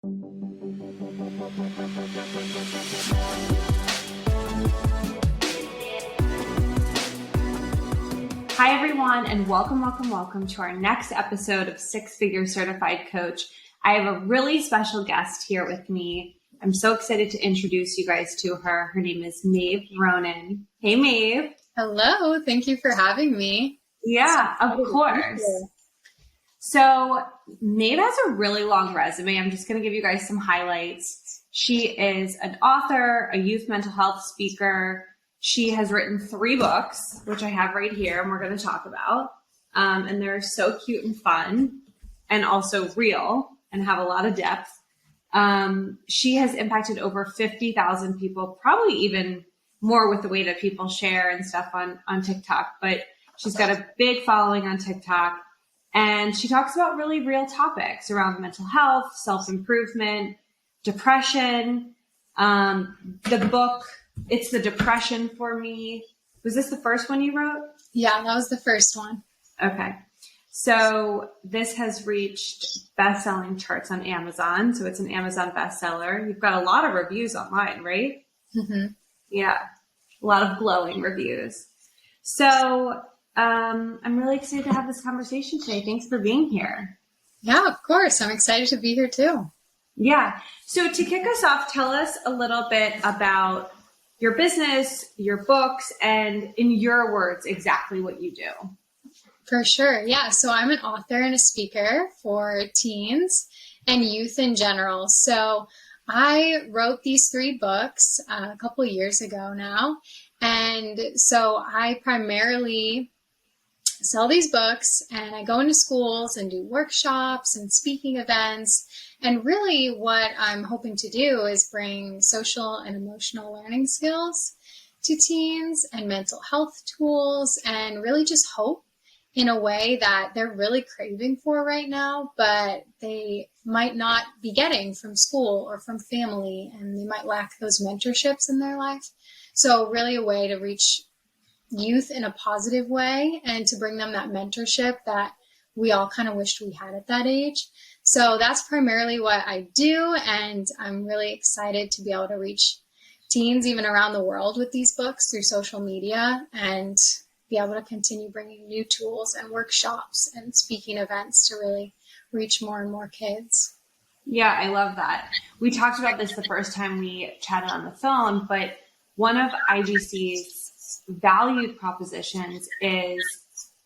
Hi, everyone, and welcome to our next episode of Six Figure Certified Coach. I have a really special guest here with me. I'm so excited to introduce you guys to her. Her name is Maeve Ronan. Hey, Maeve. Hello. Thank you for having me. Yeah, of course. So Maeve has a really long resume. I'm just going to give you guys some highlights. She is an author, a youth mental health speaker. She has written 3 books, which I have right here, and we're going to talk about. And they're so cute and fun and also real and have a lot of depth. She has impacted over 50,000 people, probably even more with the way that people share and stuff on TikTok. But she's got a big following on TikTok. And she talks about really real topics around mental health, self-improvement, depression. The book, it's The Depression for Me. Was this the first one you wrote? Yeah, that was the first one. Okay. So this has reached best-selling charts on Amazon. So it's an Amazon bestseller. You've got a lot of reviews online, right? Mm-hmm. Yeah. A lot of glowing reviews. So I'm really excited to have this conversation today. Thanks for being here. Yeah, of course. I'm excited to be here too. Yeah. So to kick us off, tell us a little bit about your business, your books, and in your words, exactly what you do. For sure. Yeah. So I'm an author and a speaker for teens and youth in general. So I wrote these 3 books a couple of years ago now. And so I primarily sell these books and I go into schools and do workshops and speaking events. And really what I'm hoping to do is bring social and emotional learning skills to teens and mental health tools and really just hope in a way that they're really craving for right now, but they might not be getting from school or from family, and they might lack those mentorships in their life. So really a way to reach youth in a positive way and to bring them that mentorship that we all kind of wished we had at that age. So that's primarily what I do, and I'm really excited to be able to reach teens even around the world with these books through social media and be able to continue bringing new tools and workshops and speaking events to really reach more and more kids. Yeah, I love that. We talked about this the first time we chatted on the phone, but one of IGC's valued propositions is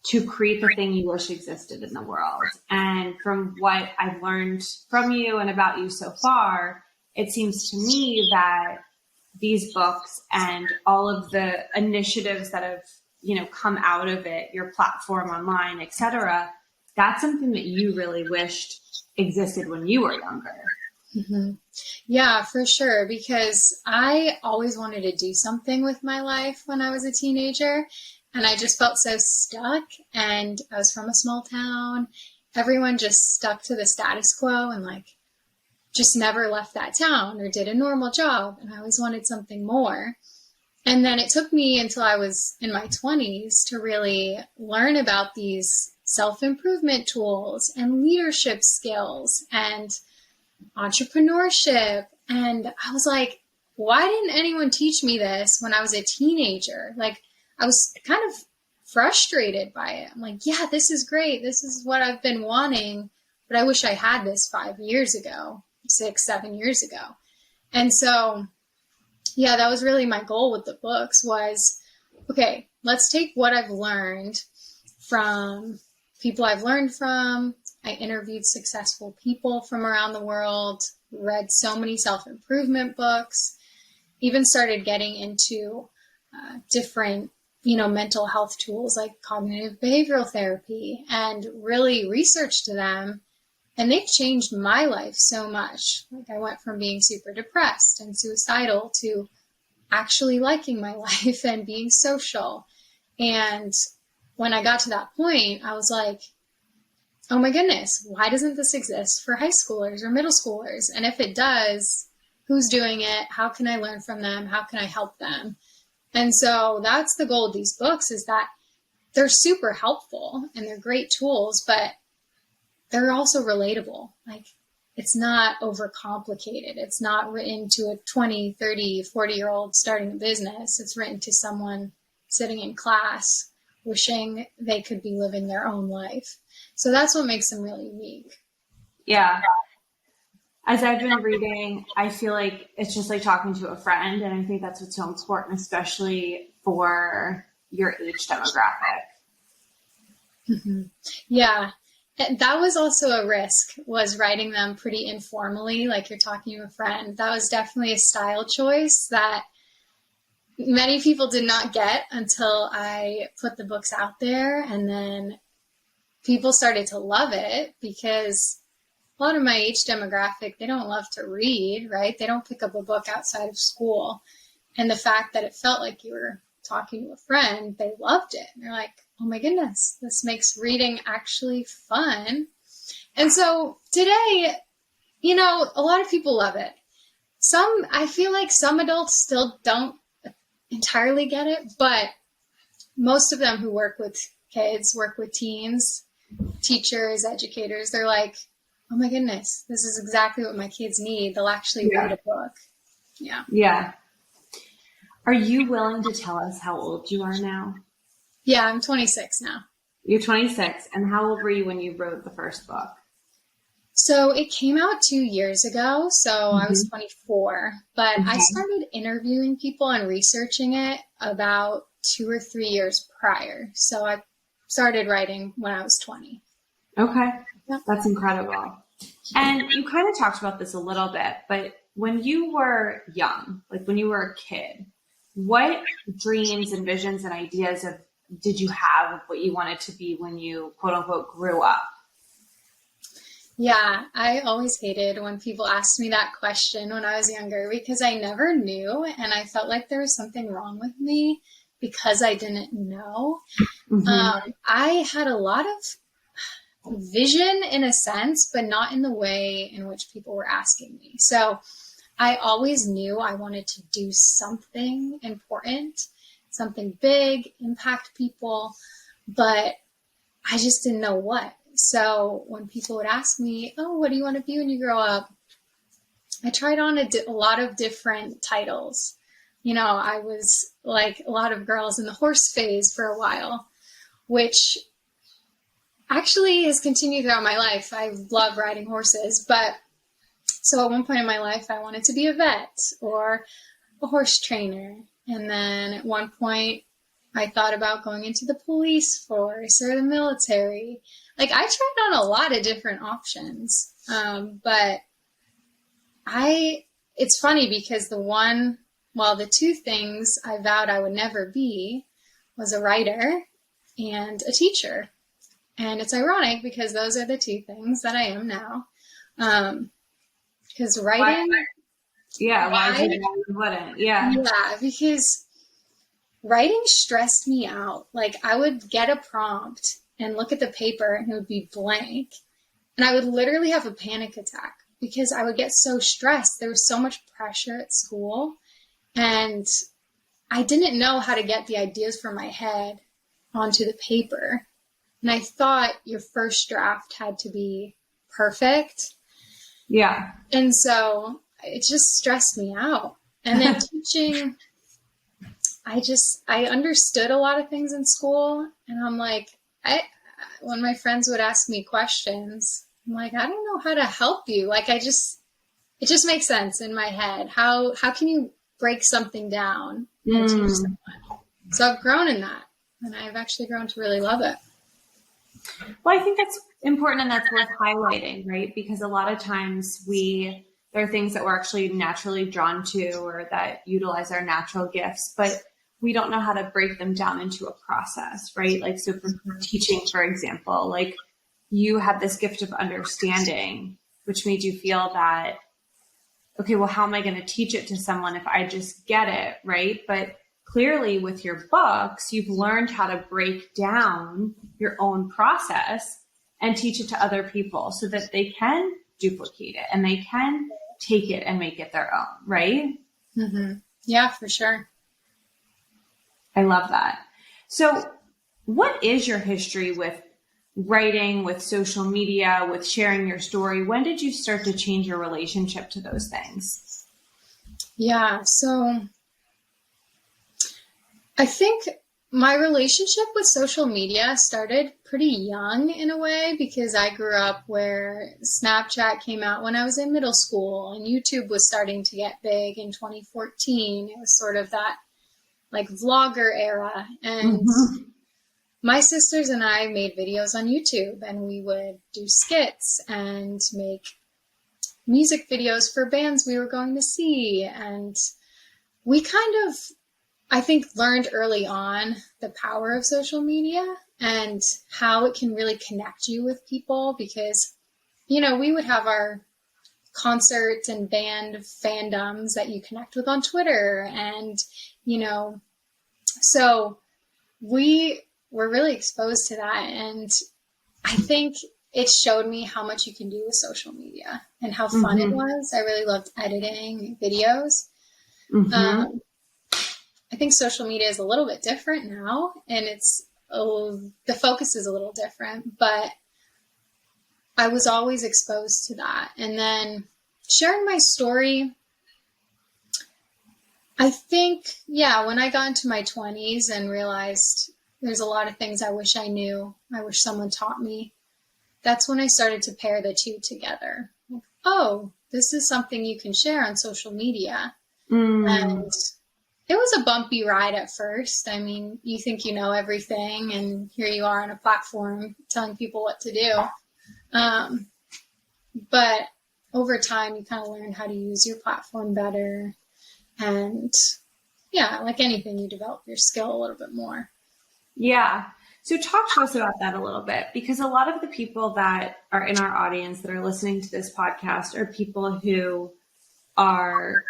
to create the thing you wish existed in the world. And from what I've learned from you and about you so far, it seems to me that these books and all of the initiatives that have come out of it, your platform online, etc., that's something that you really wished existed when you were younger. Mm-hmm. Yeah, for sure. Because I always wanted to do something with my life when I was a teenager. And I just felt so stuck. And I was from a small town. Everyone just stuck to the status quo and just never left that town or did a normal job. And I always wanted something more. And then it took me until I was in my 20s to really learn about these self-improvement tools and leadership skills and entrepreneurship. And I was like, why didn't anyone teach me this when I was a teenager? I was kind of frustrated by it. I'm like, yeah, this is great. This is what I've been wanting, but I wish I had this 5 years ago, 6, 7 years ago. And so yeah, that was really my goal with the books was, okay, let's take what I've learned from people I've learned from. I interviewed successful people from around the world, read so many self-improvement books, even started getting into different, mental health tools like cognitive behavioral therapy and really researched them. And they've changed my life so much. I went from being super depressed and suicidal to actually liking my life and being social. And when I got to that point, I was like, oh my goodness, why doesn't this exist for high schoolers or middle schoolers? And if it does, who's doing it? How can I learn from them? How can I help them? And so that's the goal of these books, is that they're super helpful and they're great tools, but they're also relatable. it's not overcomplicated. It's not written to a 20, 30, 40-year-old starting a business. It's written to someone sitting in class wishing they could be living their own life. So that's what makes them really unique. Yeah. As I've been reading, I feel like it's just like talking to a friend. And I think that's what's so important, especially for your age demographic. Mm-hmm. Yeah. That was also a risk, was writing them pretty informally, like you're talking to a friend. That was definitely a style choice that many people did not get until I put the books out there. And then people started to love it because a lot of my age demographic, they don't love to read, right? They don't pick up a book outside of school. And the fact that it felt like you were talking to a friend, they loved it. And they're like, oh my goodness, this makes reading actually fun. And so today, you know, a lot of people love it. I feel like some adults still don't entirely get it, but most of them who work with kids, work with teens, teachers, educators, they're like, oh my goodness, this is exactly what my kids need. They'll actually read a book. Yeah. Yeah. Are you willing to tell us how old you are now? Yeah, I'm 26 now. You're 26. And how old were you when you wrote the first book? So it came out 2 years ago. So I was 24, but I started interviewing people and researching it about 2 or 3 years prior. So I started writing when I was 20. Okay. Yep. That's incredible. And you kind of talked about this a little bit, but when you were young, like when you were a kid, what dreams and visions and ideas did you have of what you wanted to be when you, quote unquote, grew up? Yeah, I always hated when people asked me that question when I was younger because I never knew, and I felt like there was something wrong with me because I didn't know. I had a lot of vision in a sense, but not in the way in which people were asking me. So I always knew I wanted to do something important, something big, impact people, but I just didn't know what. So when people would ask me, oh, what do you want to be when you grow up? I tried on a lot of different titles. You know, I was like a lot of girls in the horse phase for a while, which actually has continued throughout my life. I love riding horses, but so at one point in my life, I wanted to be a vet or a horse trainer. And then at one point, I thought about going into the police force or the military. Like I tried on a lot of different options. But it's funny because the two things I vowed I would never be was a writer and a teacher. And it's ironic because those are the two things that I am now. Because writing. Why you wouldn't? Yeah, because writing stressed me out. Like I would get a prompt and look at the paper and it would be blank. And I would literally have a panic attack because I would get so stressed. There was so much pressure at school and I didn't know how to get the ideas from my head onto the paper. And I thought your first draft had to be perfect. Yeah. And so it just stressed me out. And then teaching, I understood a lot of things in school. And I'm like, when my friends would ask me questions, I'm like, I don't know how to help you. Like, it just makes sense in my head. How can you break something down and teach someone? So I've grown in that. And I've actually grown to really love it. Well, I think that's important and that's worth highlighting, right? Because a lot of times there are things that we're actually naturally drawn to or that utilize our natural gifts, but we don't know how to break them down into a process, right? Like, so for teaching, for example, like you have this gift of understanding, which made you feel that, okay, well, how am I going to teach it to someone if I just get it, right? But clearly with your books, you've learned how to break down your own process and teach it to other people so that they can duplicate it and they can take it and make it their own, right? Mm-hmm. Yeah, for sure. I love that. So what is your history with writing, with social media, with sharing your story? When did you start to change your relationship to those things? Yeah, so I think my relationship with social media started pretty young in a way, because I grew up where Snapchat came out when I was in middle school, and YouTube was starting to get big in 2014. It was sort of that like vlogger era. And my sisters and I made videos on YouTube, and we would do skits and make music videos for bands we were going to see. And we kind of, I think, learned early on the power of social media and how it can really connect you with people, because, you know, we would have our concert and band fandoms that you connect with on Twitter. And, you know, so we were really exposed to that. And I think it showed me how much you can do with social media and how fun it was. I really loved editing videos. I think social media is a little bit different now, and the focus is a little different, but I was always exposed to that. And then sharing my story, I think, when I got into my 20s and realized there's a lot of things I wish I knew, I wish someone taught me, that's when I started to pair the two together. Like, oh, this is something you can share on social media. And it was a bumpy ride at first. I mean, you think you know everything, and here you are on a platform telling people what to do. But over time, you kind of learn how to use your platform better. And like anything, you develop your skill a little bit more. Yeah. So talk to us about that a little bit, because a lot of the people that are in our audience that are listening to this podcast are people who are,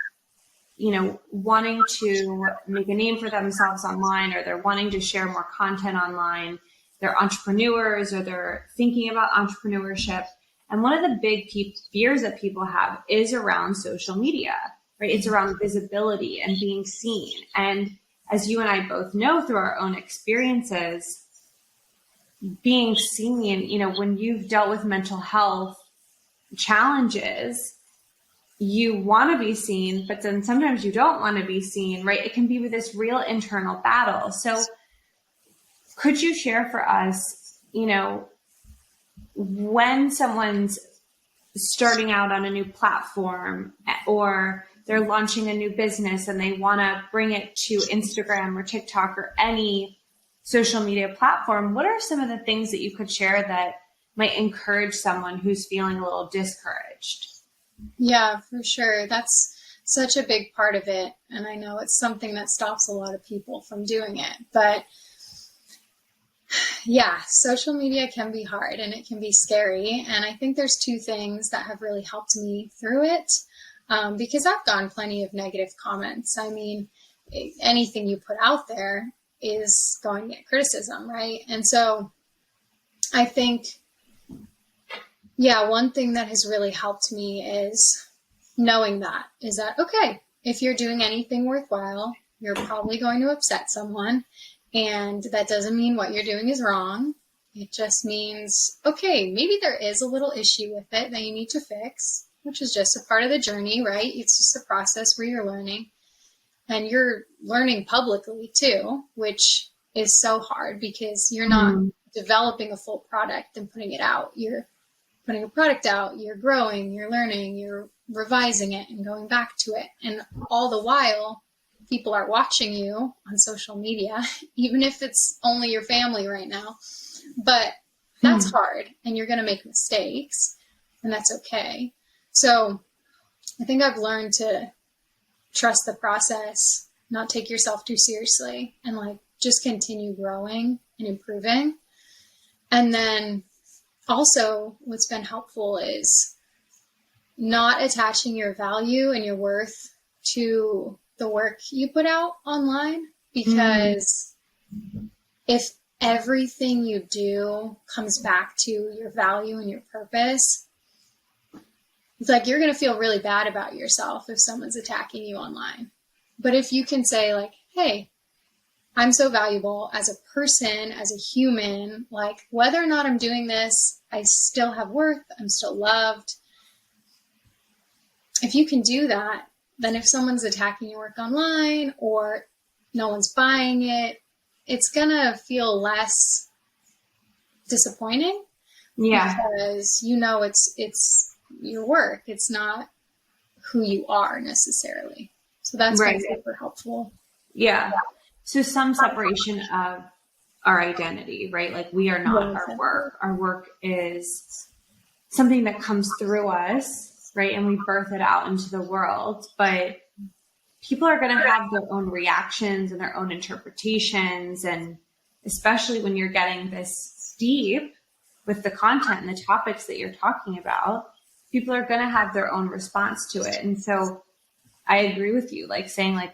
you know, wanting to make a name for themselves online, or they're wanting to share more content online. They're entrepreneurs, or they're thinking about entrepreneurship. And one of the big fears that people have is around social media, right? It's around visibility and being seen. And as you and I both know through our own experiences, being seen, you know, when you've dealt with mental health challenges, you want to be seen, but then sometimes you don't want to be seen, right? It can be with this real internal battle. So could you share for us, you know, when someone's starting out on a new platform, or they're launching a new business and they want to bring it to Instagram or TikTok or any social media platform, what are some of the things that you could share that might encourage someone who's feeling a little discouraged? Yeah, for sure. That's such a big part of it. And I know it's something that stops a lot of people from doing it. But yeah, social media can be hard and it can be scary. And I think there's two things that have really helped me through it, because I've gotten plenty of negative comments. I mean, anything you put out there is going to get criticism, right? And so I think, one thing that has really helped me is knowing that, okay, if you're doing anything worthwhile, you're probably going to upset someone. And that doesn't mean what you're doing is wrong. It just means, okay, maybe there is a little issue with it that you need to fix, which is just a part of the journey, right? It's just a process where you're learning. And you're learning publicly too, which is so hard because you're not developing a full product and putting it out. You're putting a product out, you're growing, you're learning, you're revising it and going back to it. And all the while, people are watching you on social media, even if it's only your family right now. But that's hard, and you're going to make mistakes, and that's okay. So I think I've learned to trust the process, not take yourself too seriously, and just continue growing and improving. And then also what's been helpful is not attaching your value and your worth to the work you put out online, because if everything you do comes back to your value and your purpose, it's like you're going to feel really bad about yourself if someone's attacking you online. But if you can say hey, I'm so valuable as a person, as a human, like whether or not I'm doing this, I still have worth. I'm still loved. If you can do that, then if someone's attacking your work online or no one's buying it, it's going to feel less disappointing. Yeah. Because it's your work. It's not who you are necessarily. So that's been super helpful. Yeah. So some separation of our identity, right? Like we are not our work. Our work is something that comes through us, right? And we birth it out into the world. But people are going to have their own reactions and their own interpretations. And especially when you're getting this deep with the content and the topics that you're talking about, people are going to have their own response to it. And so I agree with you, like saying like,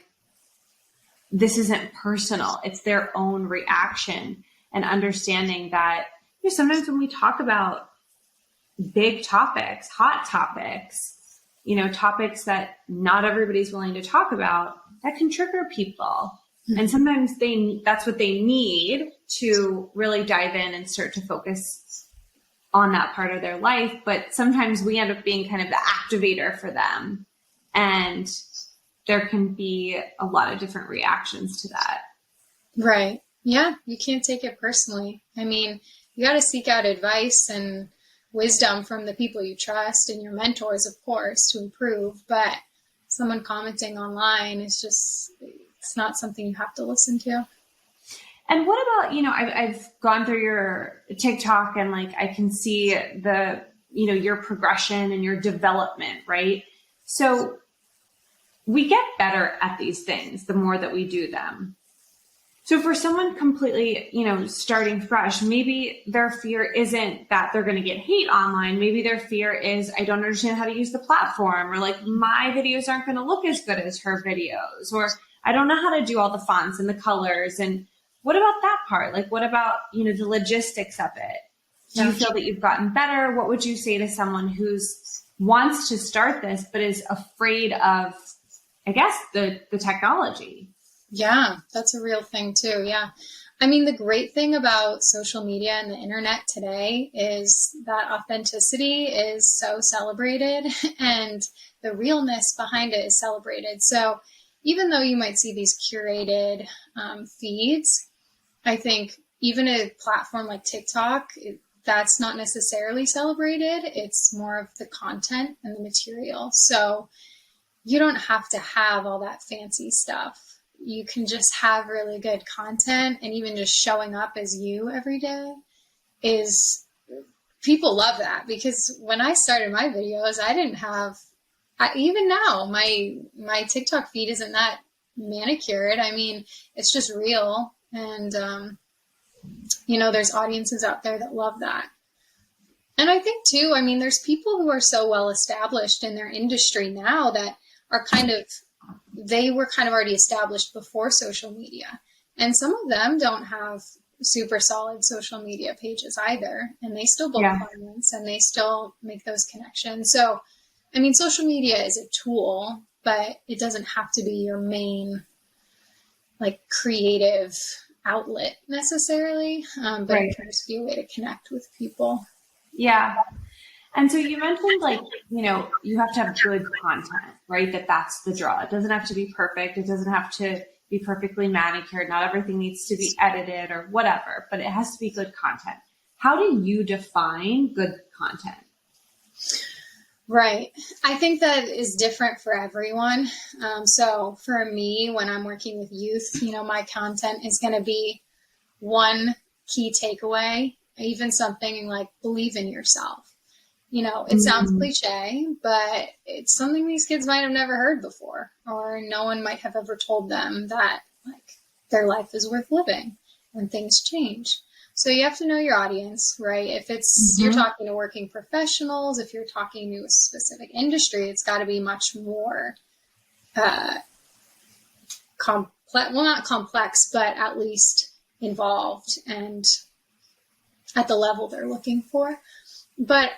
this isn't personal. It's their own reaction, and understanding that, you know, sometimes when we talk about big topics, hot topics, you know, topics that not everybody's willing to talk about, that can trigger people. Mm-hmm. And sometimes that's what they need to really dive in and start to focus on that part of their life. But sometimes we end up being kind of the activator for them. And there can be a lot of different reactions to that. Right. Yeah. You can't take it personally. I mean, you got to seek out advice and wisdom from the people you trust and your mentors, of course, to improve. But someone commenting online is just, it's not something you have to listen to. And what about, you know, I've gone through your TikTok and like, I can see the, you know, your progression and your development, right? So we get better at these things the more that we do them. So for someone completely, you know, starting fresh, maybe their fear isn't that they're going to get hate online. Maybe their fear is, I don't understand how to use the platform, or like my videos aren't going to look as good as her videos, or I don't know how to do all the fonts and the colors. And what about that part? Like, what about, you know, the logistics of it? Do you feel that you've gotten better? What would you say to someone who's wants to start this, but is afraid of, I guess, the technology? Yeah, that's a real thing too. Yeah. I mean, the great thing about social media and the internet today is that authenticity is so celebrated and the realness behind it is celebrated. So even though you might see these curated feeds, I think even a platform like TikTok, that's not necessarily celebrated. It's more of the content and the material. So you don't have to have all that fancy stuff. You can just have really good content, and even just showing up as you every day is, people love that, because when I started my videos, I didn't have, even now, my TikTok feed isn't that manicured. I mean, it's just real. And, you know, there's audiences out there that love that. And I think too, I mean, there's people who are so well established in their industry now that are they were kind of already established before social media. And some of them don't have super solid social media pages either. And they still build clients and they still make those connections. So, I mean, social media is a tool, but it doesn't have to be your main, like, creative outlet necessarily. But it can just be a way to connect with people. Yeah. And so you mentioned, like, you know, you have to have good content, right? That's the draw. It doesn't have to be perfect. It doesn't have to be perfectly manicured. Not everything needs to be edited or whatever, but it has to be good content. How do you define good content? Right. I think that is different for everyone. So for me, when I'm working with youth, you know, my content is going to be one key takeaway, even something like believe in yourself. You know, it sounds cliche, but it's something these kids might have never heard before, or no one might have ever told them that, like, their life is worth living when things change. So you have to know your audience, right? If it's, you're talking to working professionals, if you're talking to a specific industry, it's got to be much more complex, well, not complex, but at least involved and at the level they're looking for. But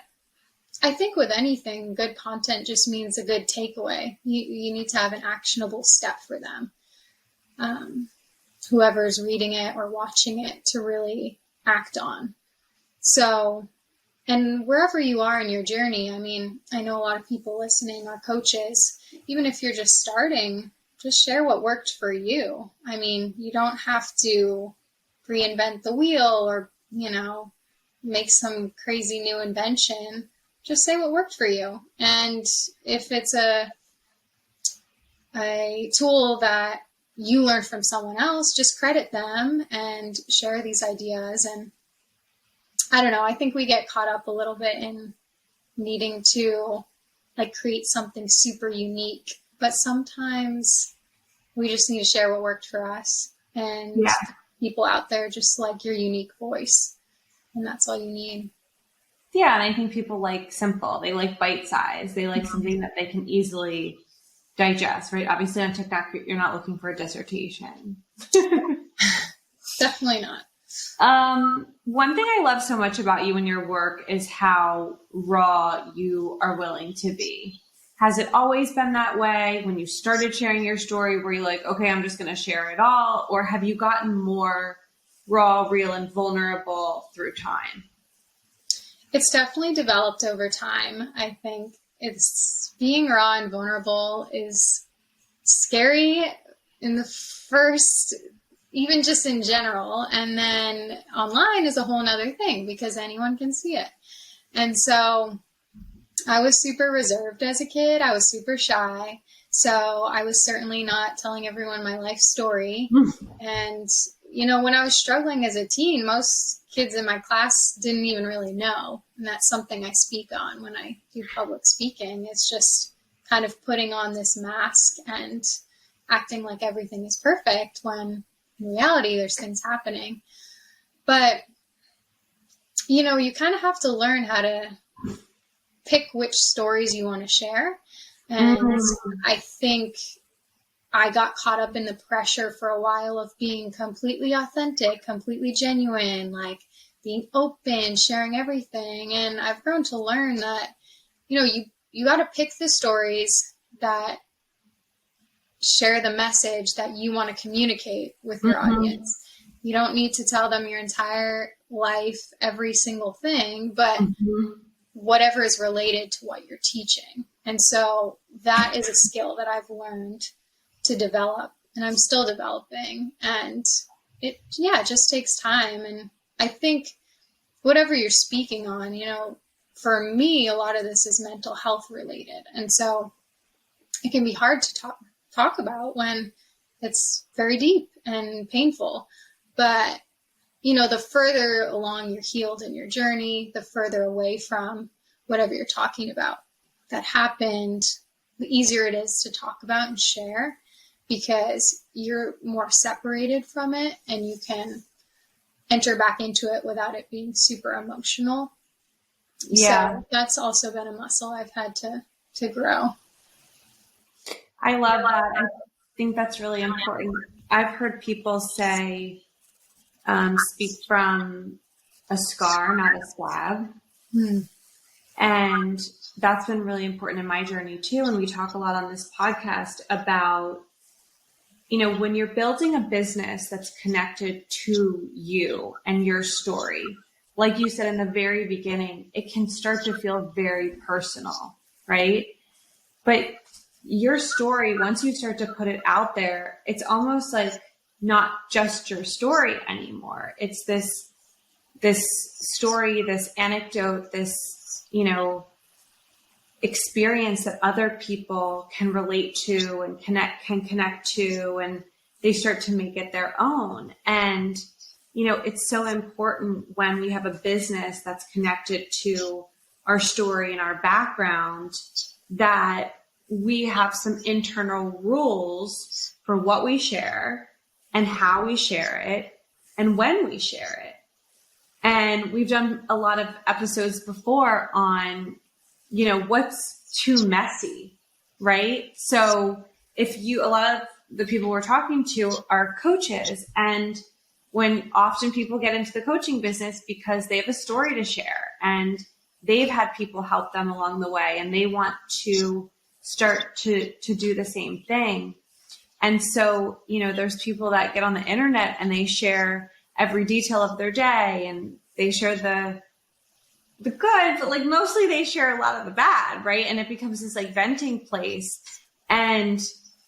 I think with anything, good content just means a good takeaway. You need to have an actionable step for them. whoever's reading it or watching it to really act on. So, and wherever you are in your journey, I mean, I know a lot of people listening are coaches. Even if you're just starting, just share what worked for you. I mean, you don't have to reinvent the wheel or, make some crazy new invention. Just say what worked for you. And if it's a tool that you learned from someone else, just credit them and share these ideas. And I don't know, I think we get caught up a little bit in needing to create something super unique, but sometimes we just need to share what worked for us, and people out there just like your unique voice, and that's all you need. Yeah. And I think people like simple, they like bite size, they like something that they can easily digest, right? Obviously on TikTok, you're not looking for a dissertation. Definitely not. One thing I love so much about you and your work is how raw you are willing to be. Has it always been that way when you started sharing your story? Were you like, okay, I'm just going to share it all? Or have you gotten more raw, real, and vulnerable through time? It's definitely developed over time. I think it's being raw and vulnerable is scary in the first, even just in general. And then online is a whole nother thing because anyone can see it. And so I was super reserved as a kid. I was super shy. So I was certainly not telling everyone my life story. And, when I was struggling as a teen, most kids in my class didn't even really know. And that's something I speak on when I do public speaking. It's just kind of putting on this mask and acting like everything is perfect when in reality there's things happening. But, you kind of have to learn how to pick which stories you want to share. And I think I got caught up in the pressure for a while of being completely authentic, completely genuine, being open, sharing everything. And I've grown to learn that, you got to pick the stories that share the message that you want to communicate with your audience. You don't need to tell them your entire life, every single thing, but whatever is related to what you're teaching. And so that is a skill that I've learned to develop, and I'm still developing, and it just takes time. And I think whatever you're speaking on, for me, a lot of this is mental health related. And so it can be hard to talk about when it's very deep and painful. But, the further along you're healed in your journey, the further away from whatever you're talking about that happened, the easier it is to talk about and share, because you're more separated from it and you can enter back into it without it being super emotional. Yeah. So that's also been a muscle I've had to grow. I love that. I think that's really important. I've heard people say, speak from a scar, not a scab. And that's been really important in my journey too. And we talk a lot on this podcast about, when you're building a business that's connected to you and your story, like you said in the very beginning, it can start to feel very personal, right? But your story, once you start to put it out there, it's almost like not just your story anymore. It's this story, this anecdote, this, experience that other people can relate to and can connect to, and they start to make it their own. And, it's so important when we have a business that's connected to our story and our background that we have some internal rules for what we share and how we share it and when we share it. And we've done a lot of episodes before on, what's too messy, right? So a lot of the people we're talking to are coaches, and when often people get into the coaching business because they have a story to share and they've had people help them along the way and they want to start to do the same thing. And so, there's people that get on the internet and they share every detail of their day, and they share the good, but like mostly they share a lot of the bad, right? And it becomes this like venting place. And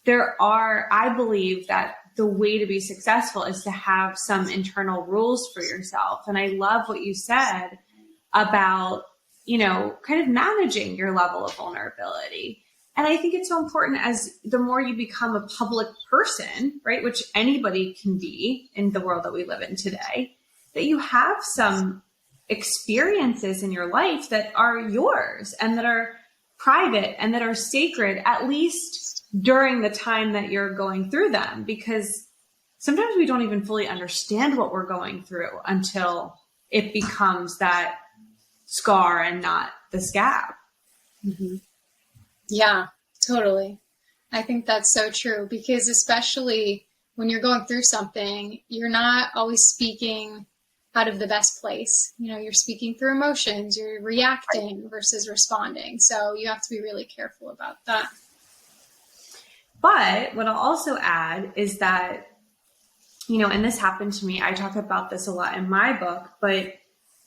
I believe that the way to be successful is to have some internal rules for yourself. And I love what you said about, kind of managing your level of vulnerability. And I think it's so important as the more you become a public person, right, which anybody can be in the world that we live in today, that you have some experiences in your life that are yours and that are private and that are sacred, at least during the time that you're going through them, because sometimes we don't even fully understand what we're going through until it becomes that scar and not the scab. Mm-hmm. Yeah, totally. I think that's so true, because especially when you're going through something, you're not always speaking out of the best place. You're speaking through emotions, you're reacting versus responding. So you have to be really careful about that. But what I'll also add is that, and this happened to me, I talk about this a lot in my book, but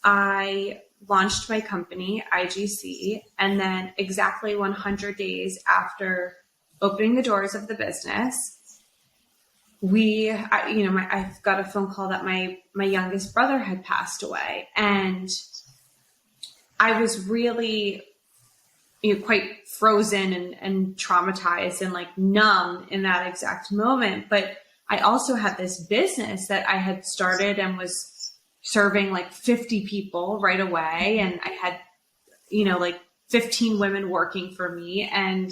I launched my company, IGC, and then exactly 100 days after opening the doors of the business, I've got a phone call that my youngest brother had passed away. And I was really, quite frozen and traumatized and like numb in that exact moment. But I also had this business that I had started and was serving like 50 people right away. And I had, like 15 women working for me. And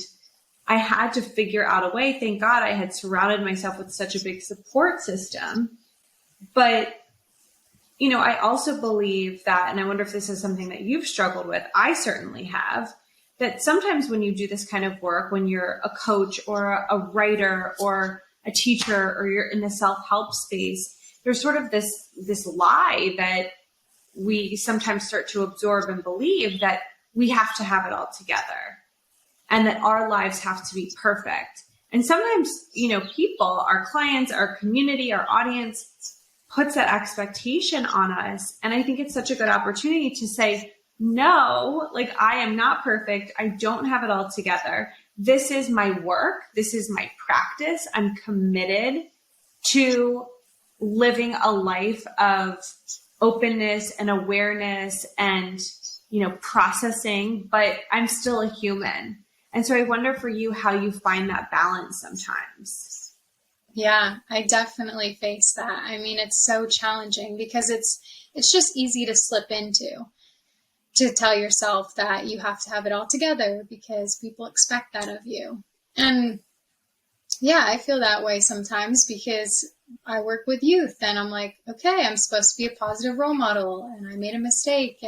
I had to figure out a way. Thank God I had surrounded myself with such a big support system. But, I also believe that, and I wonder if this is something that you've struggled with, I certainly have, that sometimes when you do this kind of work, when you're a coach or a writer or a teacher, or you're in the self-help space, there's sort of this lie that we sometimes start to absorb and believe, that we have to have it all together and that our lives have to be perfect. And sometimes, people, our clients, our community, our audience puts that expectation on us. And I think it's such a good opportunity to say, no, like I am not perfect. I don't have it all together. This is my work. This is my practice. I'm committed to living a life of openness and awareness and, processing, but I'm still a human. And so I wonder for you how you find that balance sometimes. Yeah, I definitely face that. I mean, it's so challenging because it's just easy to slip into, to tell yourself that you have to have it all together because people expect that of you. And yeah, I feel that way sometimes because I work with youth and I'm like, okay, I'm supposed to be a positive role model and I made a mistake.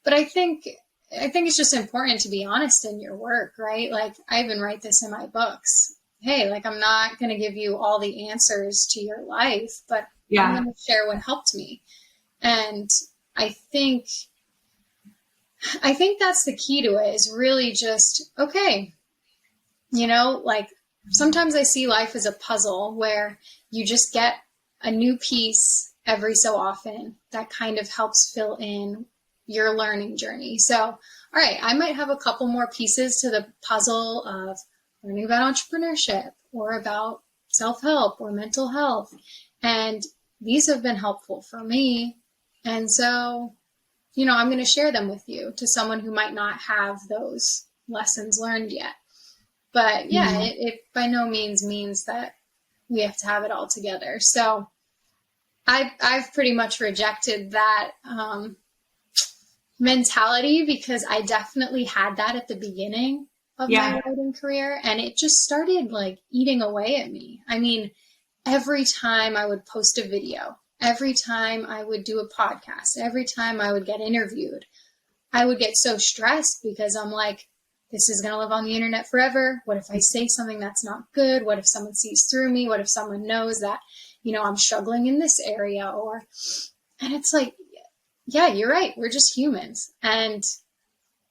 But I think it's just important to be honest in your work, right? Like I even write this in my books. Hey, like I'm not going to give you all the answers to your life, but I'm going to share what helped me. And I think that's the key to it, is really just, okay, like sometimes I see life as a puzzle where you just get a new piece every so often that kind of helps fill in your learning journey. So, all right, I might have a couple more pieces to the puzzle of learning about entrepreneurship or about self-help or mental health. And these have been helpful for me. And so, I'm going to share them with you, to someone who might not have those lessons learned yet. But yeah, it by no means that we have to have it all together. So I've pretty much rejected that mentality because I definitely had that at the beginning of my writing career. And it just started like eating away at me. I mean, every time I would post a video, every time I would do a podcast, every time I would get interviewed, I would get so stressed because I'm like, this is going to live on the internet forever. What if I say something that's not good? What if someone sees through me? What if someone knows that, I'm struggling in this area? And it's like, yeah, you're right. We're just humans. And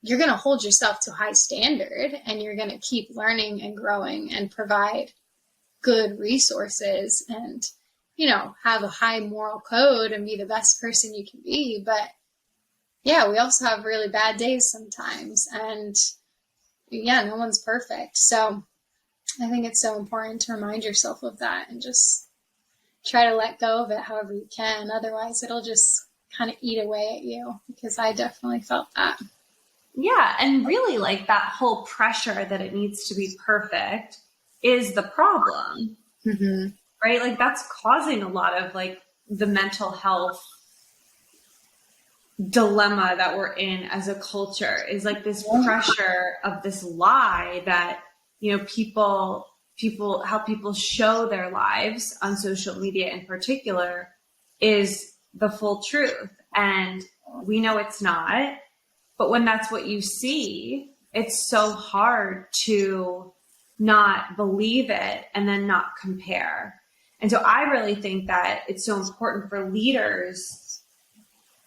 you're going to hold yourself to a high standard and you're going to keep learning and growing and provide good resources and, you know, have a high moral code and be the best person you can be. But yeah, we also have really bad days sometimes. And yeah, no one's perfect. So I think it's so important to remind yourself of that and just try to let go of it however you can. Otherwise, it'll just kind of eat away at you, because I definitely felt that. Yeah. And really, like, that whole pressure that it needs to be perfect is the problem, right? Like, that's causing a lot of like the mental health dilemma that we're in as a culture, is like this pressure of this lie that, you know, how people show their lives on social media in particular is the full truth. And we know it's not, but when that's what you see, it's so hard to not believe it and then not compare. And so I really think that it's so important for leaders,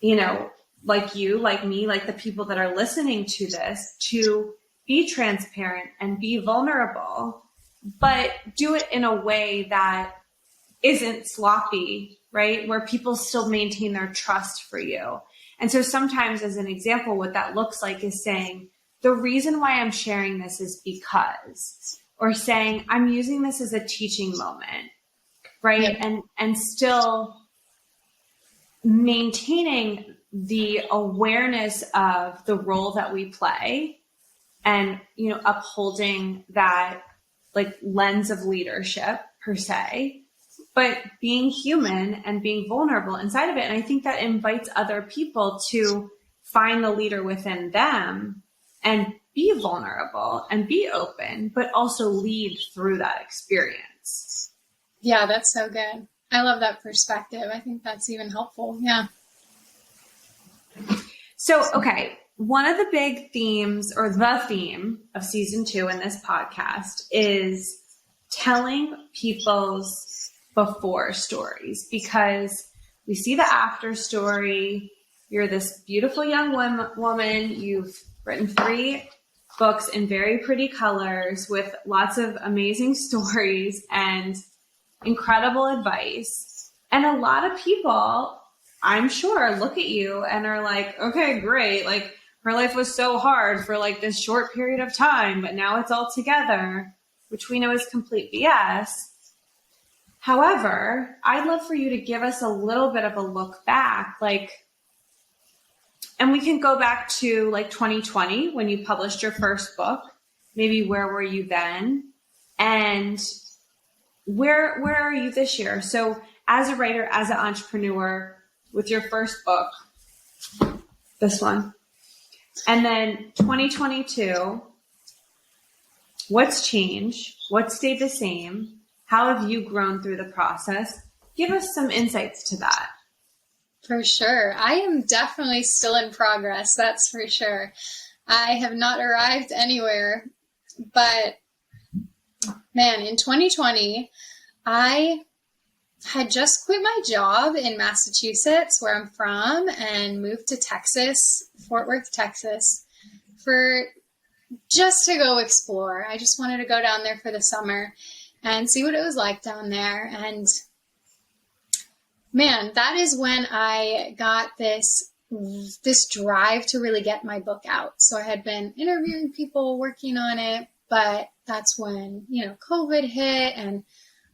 you know, like you, like me, like the people that are listening to this, to be transparent and be vulnerable, but do it in a way that isn't sloppy, right? Where people still maintain their trust for you. And so sometimes, as an example, what that looks like is saying, the reason why I'm sharing this is because, or saying, I'm using this as a teaching moment, right? Yeah. And still maintaining the awareness of the role that we play, and, you know, upholding that like lens of leadership per se, but being human and being vulnerable inside of it. And I think that invites other people to find the leader within them and be vulnerable and be open, but also lead through that experience. Yeah, that's so good. I love that perspective. I think that's even helpful. Yeah. So, okay, one of the big themes, or the theme of season 2 in this podcast, is telling people's before stories, because we see the after story. You're this beautiful young woman. You've written 3 books in very pretty colors with lots of amazing stories and incredible advice. And a lot of people, I'm sure, look at you and are like, okay, great. Like, her life was so hard for like this short period of time, but now it's all together, which we know is complete BS. However, I'd love for you to give us a little bit of a look back, like, and we can go back to like 2020 when you published your first book. Maybe where were you then? And where are you this year? So as a writer, as an entrepreneur, with your first book, this one, and then 2022, what's changed? What stayed the same? How have you grown through the process? Give us some insights to that. For sure. I am definitely still in progress. That's for sure. I have not arrived anywhere, but man, in 2020, I had just quit my job in Massachusetts, where I'm from, and moved to Texas, Fort Worth, Texas, for just to go explore. I just wanted to go down there for the summer and see what it was like down there. And man, that is when I got this drive to really get my book out. So I had been interviewing people, working on it, but that's when, you know, COVID hit, and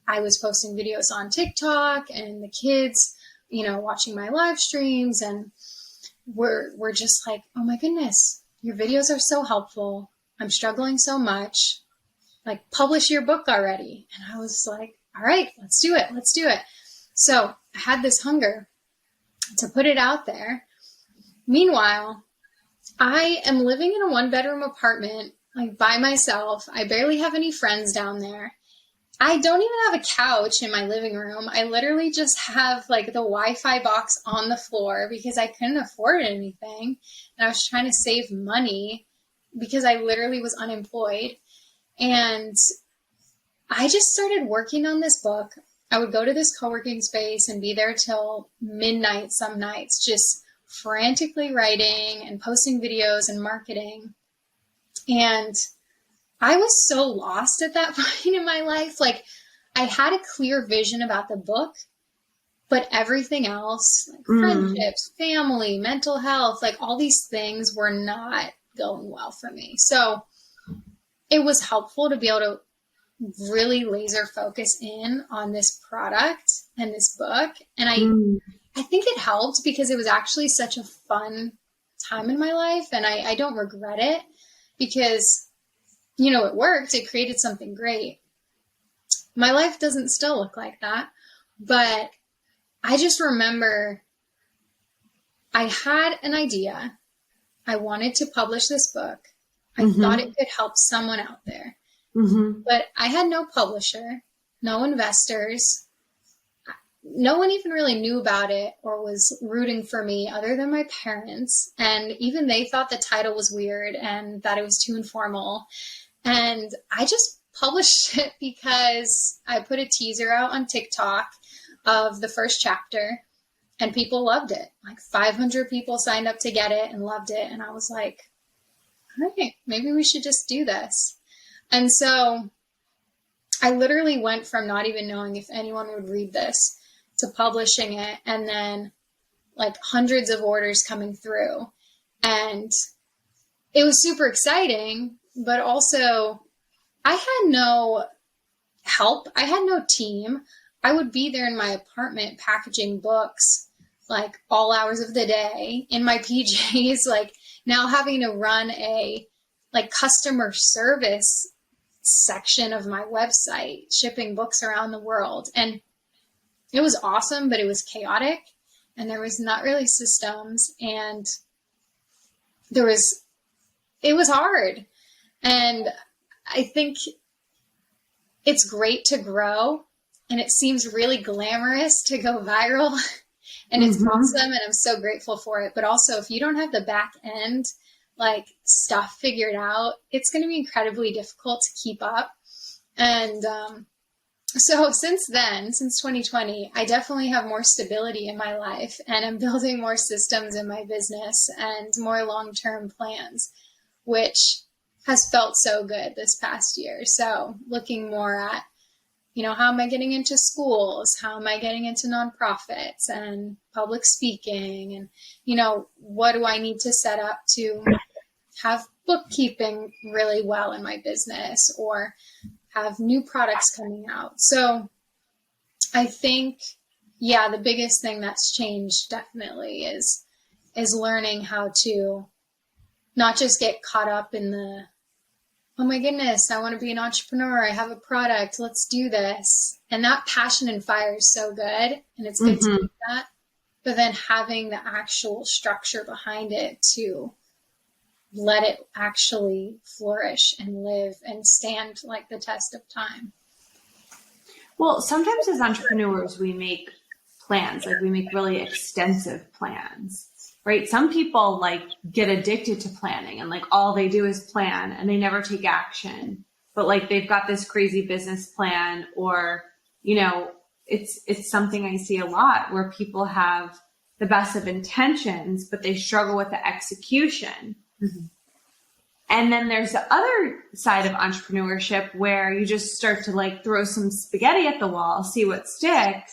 I was posting videos on TikTok, and the kids, you know, watching my live streams, and we're just like, oh my goodness, your videos are so helpful. I'm struggling so much. Like, publish your book already. And I was like, all right, let's do it. Let's do it. So I had this hunger to put it out there. Meanwhile, I am living in a 1-bedroom apartment, like, by myself. I barely have any friends down there. I don't even have a couch in my living room. I literally just have like the Wi-Fi box on the floor because I couldn't afford anything. And I was trying to save money because I literally was unemployed. And I just started working on this book. I would go to this co-working space and be there till midnight some nights, just frantically writing and posting videos and marketing. And I was so lost at that point in my life. Like, I had a clear vision about the book, but everything else, like friendships, family, mental health, like all these things were not going well for me. So it was helpful to be able to really laser focus in on this product and this book. And I think it helped because it was actually such a fun time in my life. And I don't regret it because, you know, it worked. It created something great. My life doesn't still look like that, but I just remember I had an idea. I wanted to publish this book. I thought it could help someone out there. But I had no publisher, no investors. No one even really knew about it or was rooting for me other than my parents. And even they thought the title was weird and that it was too informal. And I just published it because I put a teaser out on TikTok of the first chapter and people loved it. Like 500 people signed up to get it and loved it. And I was like, all right, maybe we should just do this. And so I literally went from not even knowing if anyone would read this to publishing it, and then like hundreds of orders coming through. And it was super exciting, but also I had no help. I had no team. I would be there in my apartment packaging books like all hours of the day in my PJs, like now having to run a like customer service section of my website, shipping books around the world. And it was awesome, but it was chaotic and there was not really systems and it was hard. And I think it's great to grow and it seems really glamorous to go viral and it's awesome. And I'm so grateful for it. But also if you don't have the back end, like stuff figured out, it's going to be incredibly difficult to keep up. And so since then, since 2020, I definitely have more stability in my life and I'm building more systems in my business and more long-term plans, which has felt so good this past year. So looking more at, you know, how am I getting into schools? How am I getting into nonprofits and public speaking? And, you know, what do I need to set up to have bookkeeping really well in my business or have new products coming out? So I think, yeah, the biggest thing that's changed definitely is learning how to not just get caught up in the, oh my goodness, I want to be an entrepreneur. I have a product. Let's do this. And that passion and fire is so good. And it's good to do that. But then having the actual structure behind it to let it actually flourish and live and stand like the test of time. Well, sometimes as entrepreneurs, we make plans, like we make really extensive plans. Right? Some people like get addicted to planning and like all they do is plan and they never take action, but like they've got this crazy business plan or, you know, it's something I see a lot where people have the best of intentions, but they struggle with the execution. And then there's the other side of entrepreneurship where you just start to like throw some spaghetti at the wall, see what sticks,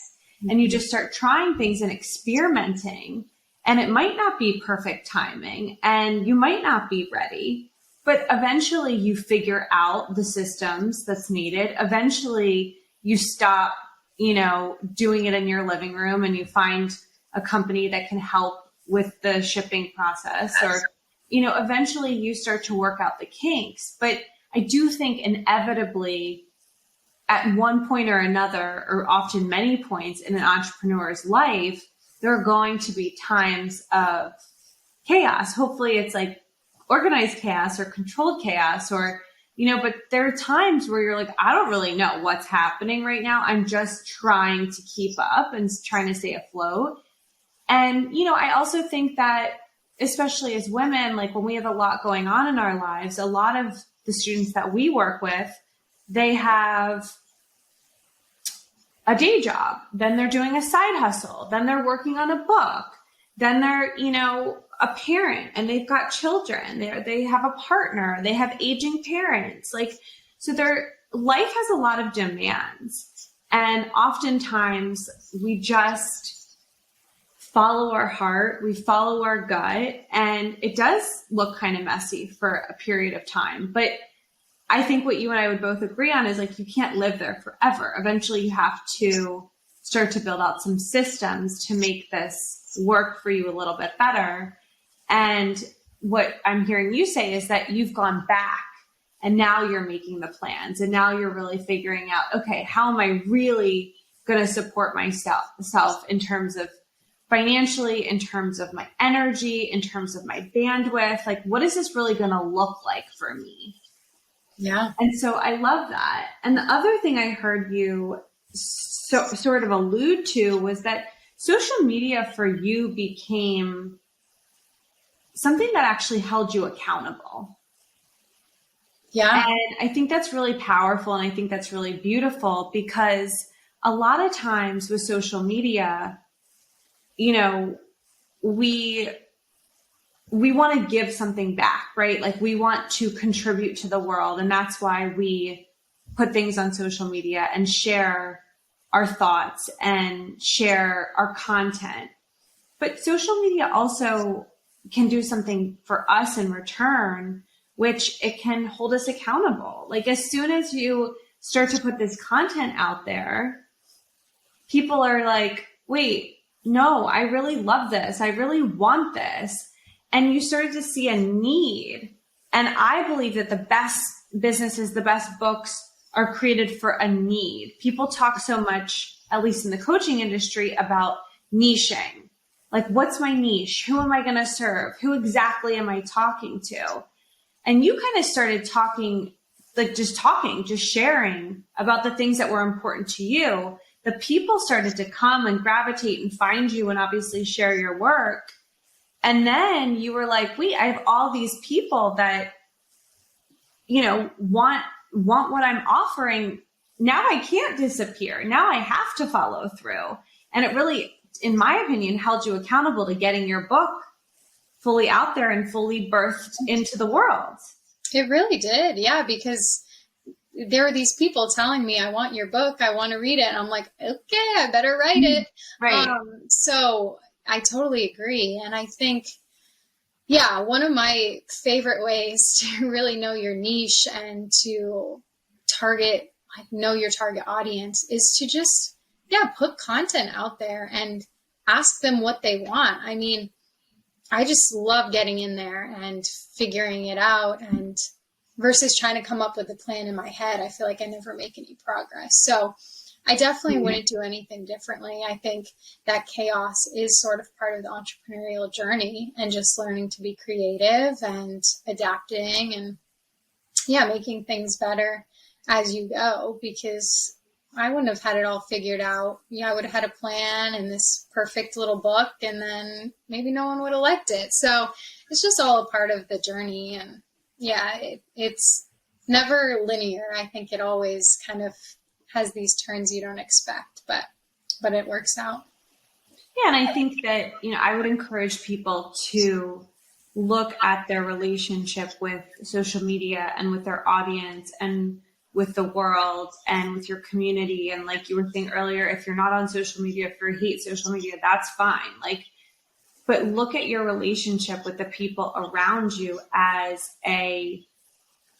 and you just start trying things and experimenting. And it might not be perfect timing and you might not be ready, but eventually you figure out the systems that's needed. Eventually you stop, you know, doing it in your living room and you find a company that can help with the shipping process or, you know, eventually you start to work out the kinks. But I do think inevitably at one point or another, or often many points in an entrepreneur's life, there are going to be times of chaos. Hopefully it's like organized chaos or controlled chaos or, you know, but there are times where you're like, I don't really know what's happening right now. I'm just trying to keep up and trying to stay afloat. And, you know, I also think that especially as women, like when we have a lot going on in our lives, a lot of the students that we work with, they have a day job, then they're doing a side hustle, then they're working on a book, then they're, you know, a parent and they've got children, they have a partner, they have aging parents. Like, so their life has a lot of demands. And oftentimes we just follow our heart, we follow our gut, and it does look kind of messy for a period of time. But I think what you and I would both agree on is like, you can't live there forever. Eventually you have to start to build out some systems to make this work for you a little bit better. And what I'm hearing you say is that you've gone back and now you're making the plans, and now you're really figuring out, okay, how am I really going to support myself in terms of financially, in terms of my energy, in terms of my bandwidth? Like, what is this really going to look like for me? Yeah. And so I love that. And the other thing I heard you sort of allude to was that social media for you became something that actually held you accountable. Yeah. And I think that's really powerful. And I think that's really beautiful, because a lot of times with social media, you know, we want to give something back, right? Like, we want to contribute to the world. And that's why we put things on social media and share our thoughts and share our content. But social media also can do something for us in return, which it can hold us accountable. Like, as soon as you start to put this content out there, people are like, wait, no, I really love this. I really want this. And you started to see a need. And I believe that the best businesses, the best books are created for a need. People talk so much, at least in the coaching industry, about niching. Like, what's my niche? Who am I going to serve? Who exactly am I talking to? And you kind of started talking, just sharing about the things that were important to you. The people started to come and gravitate and find you and obviously share your work. And then you were like, wait, I have all these people that, you know, want what I'm offering. Now I can't disappear. Now I have to follow through. And it really, in my opinion, held you accountable to getting your book fully out there and fully birthed into the world. It really did. Yeah. Because there were these people telling me, I want your book. I want to read it. And I'm like, okay, I better write it. Right. So I totally agree. And I think, yeah, one of my favorite ways to really know your niche and to know your target audience is to just, put content out there and ask them what they want. I mean, I just love getting in there and figuring it out, and versus trying to come up with a plan in my head. I feel like I never make any progress. So I definitely wouldn't do anything differently. I think that chaos is sort of part of the entrepreneurial journey, and just learning to be creative and adapting and making things better as you go, because I wouldn't have had it all figured out. I would have had a plan and this perfect little book, and then maybe no one would have liked it. So it's just all a part of the journey. And it's never linear. I think it always kind of has these turns you don't expect, but it works out. Yeah. And I think that, I would encourage people to look at their relationship with social media and with their audience and with the world and with your community. And like you were saying earlier, if you're not on social media, if you hate social media, that's fine. But look at your relationship with the people around you as a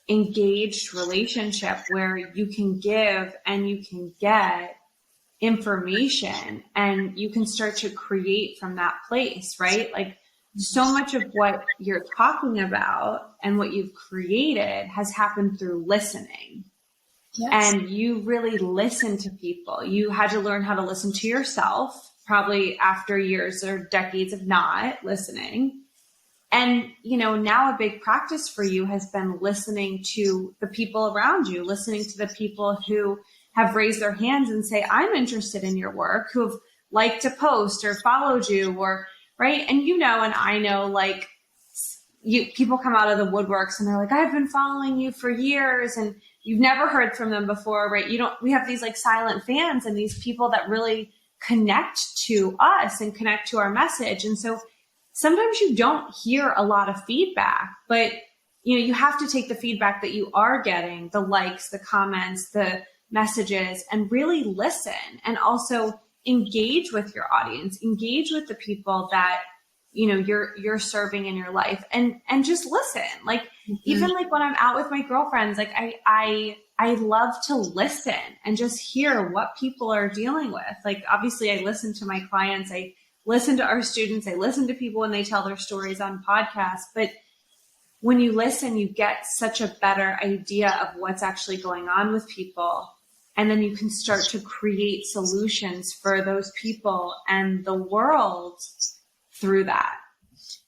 engaged relationship where you can give and you can get information and you can start to create from that place, right? Like, so much of what you're talking about and what you've created has happened through listening. Yes. And you really listen to people. You had to learn how to listen to yourself, probably after years or decades of not listening. And, now a big practice for you has been listening to the people around you, listening to the people who have raised their hands and say, I'm interested in your work, who have liked a post or followed you, or right. And and I know, people come out of the woodworks and they're like, I've been following you for years, and you've never heard from them before, right? We have these silent fans and these people that really connect to us and connect to our message. And so sometimes you don't hear a lot of feedback, but you have to take the feedback that you are getting, the likes, the comments, the messages and really listen, and also engage with your audience, engage with the people that, you know, you're serving in your life, and just listen. Like, even like when I'm out with my girlfriends, like I love to listen and just hear what people are dealing with. Like, obviously I listen to my clients, I listen to our students, I listen to people when they tell their stories on podcasts, but when you listen, you get such a better idea of what's actually going on with people. And then you can start to create solutions for those people and the world through that.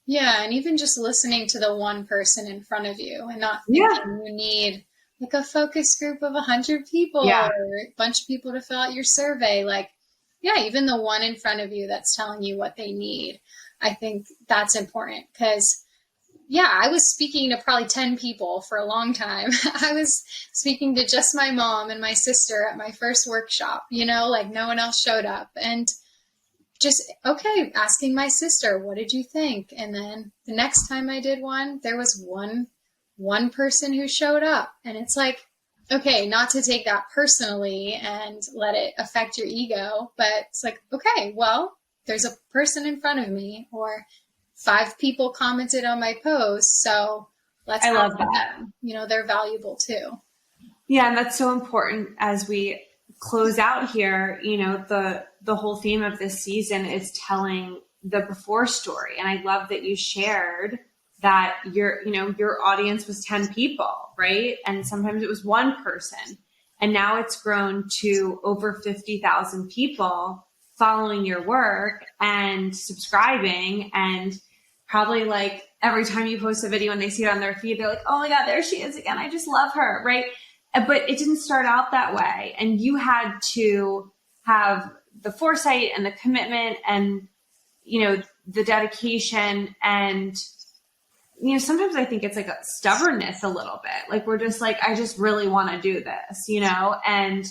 Yeah. And even just listening to the one person in front of you and not thinking you need like a focus group of 100 people or a bunch of people to fill out your survey. Like, yeah, even the one in front of you that's telling you what they need. I think that's important because I was speaking to probably 10 people for a long time. I was speaking to just my mom and my sister at my first workshop, you know, like no one else showed up. And just, asking my sister, what did you think? And then the next time I did one, there was one person who showed up. And it's like, okay, not to take that personally and let it affect your ego, but it's like, okay, well, there's a person in front of me, or 5 people commented on my post, so let's love that. them. You know, they're valuable too. Yeah, and that's so important as we close out here. You know, the whole theme of this season is telling the before story. And I love that you shared that your audience was 10 people, right? And sometimes it was one person. And now it's grown to over 50,000 people following your work and subscribing, and probably like every time you post a video and they see it on their feed, they're like, oh my God, there she is again. I just love her. Right. But it didn't start out that way. And you had to have the foresight and the commitment and, you know, the dedication. And, you know, sometimes I think it's like a stubbornness a little bit. Like, we're just like, I just really want to do this, you know? And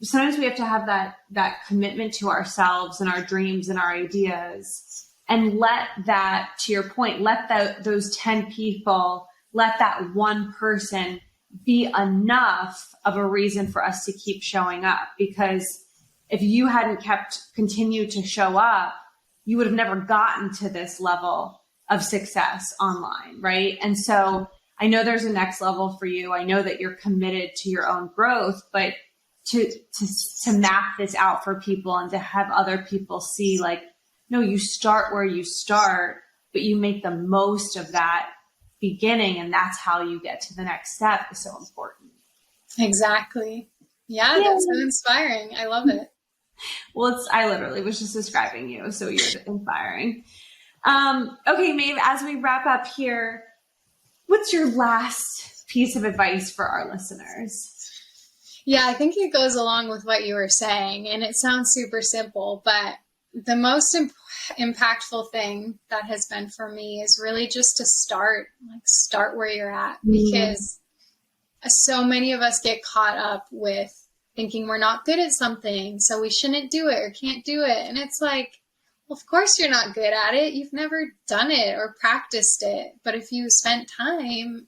sometimes we have to have that commitment to ourselves and our dreams and our ideas, and let that, to your point, let those 10 people, let that one person be enough of a reason for us to keep showing up. Because if you hadn't continued to show up, you would have never gotten to this level of success online, right? And so I know there's a next level for you. I know that you're committed to your own growth, but to map this out for people and to have other people see, like, no, you start where you start, but you make the most of that beginning, and that's how you get to the next step, is so important. Exactly. Yeah, that's so inspiring. I love it. Well, I literally was just describing you, so you're inspiring. Okay, Maeve, as we wrap up here, what's your last piece of advice for our listeners? Yeah, I think it goes along with what you were saying, and it sounds super simple, but the most impactful thing that has been for me is really just to start where you're at, because so many of us get caught up with thinking we're not good at something, so we shouldn't do it or can't do it. And it's like, well, of course you're not good at it. You've never done it or practiced it. But if you spent time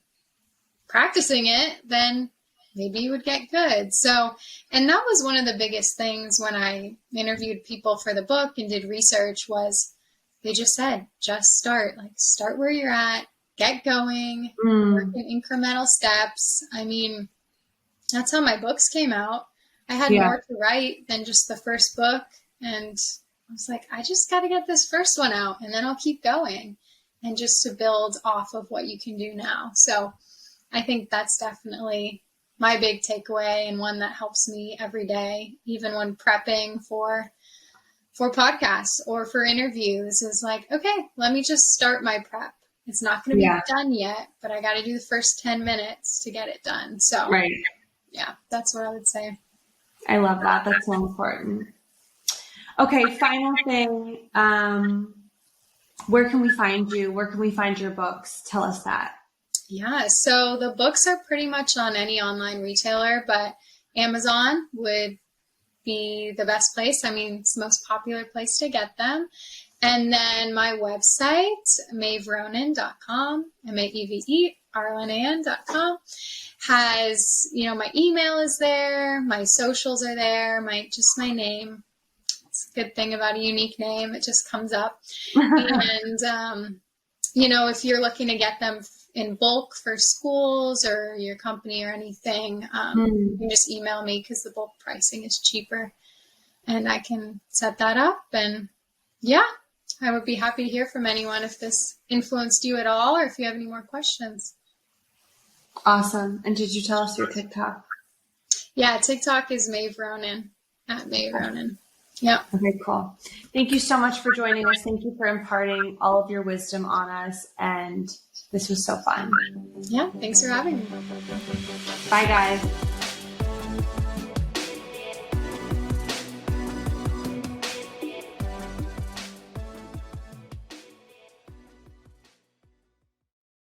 practicing it, then maybe you would get good. So, and that was one of the biggest things when I interviewed people for the book and did research, was they just said, just start where you're at, get going, work in incremental steps. I mean, that's how my books came out. I had more to write than just the first book. And I was like, I just got to get this first one out, and then I'll keep going, and just to build off of what you can do now. So I think that's definitely my big takeaway, and one that helps me every day, even when prepping for podcasts or for interviews, is like, okay, let me just start my prep. It's not going to be done yet, but I got to do the first 10 minutes to get it done. So yeah, that's what I would say. I love that. That's so important. Okay, final thing. Where can we find you? Where can we find your books? Tell us that. Yeah, so the books are pretty much on any online retailer, but Amazon would be the best place. I mean, it's the most popular place to get them. And then my website, maeveronan.com, arlenan.com, has, my email is there, my socials are there, my name. It's a good thing about a unique name. It just comes up. And, if you're looking to get them in bulk for schools or your company or anything, you can just email me because the bulk pricing is cheaper and I can set that up. And yeah, I would be happy to hear from anyone if this influenced you at all or if you have any more questions. Awesome. And did you tell us your TikTok? Yeah, TikTok is Maeve Ronan, at Maeve Ronan. Yeah. Okay, cool. Thank you so much for joining us. Thank you for imparting all of your wisdom on us. And this was so fun. Yeah, thanks for having me. Bye, guys.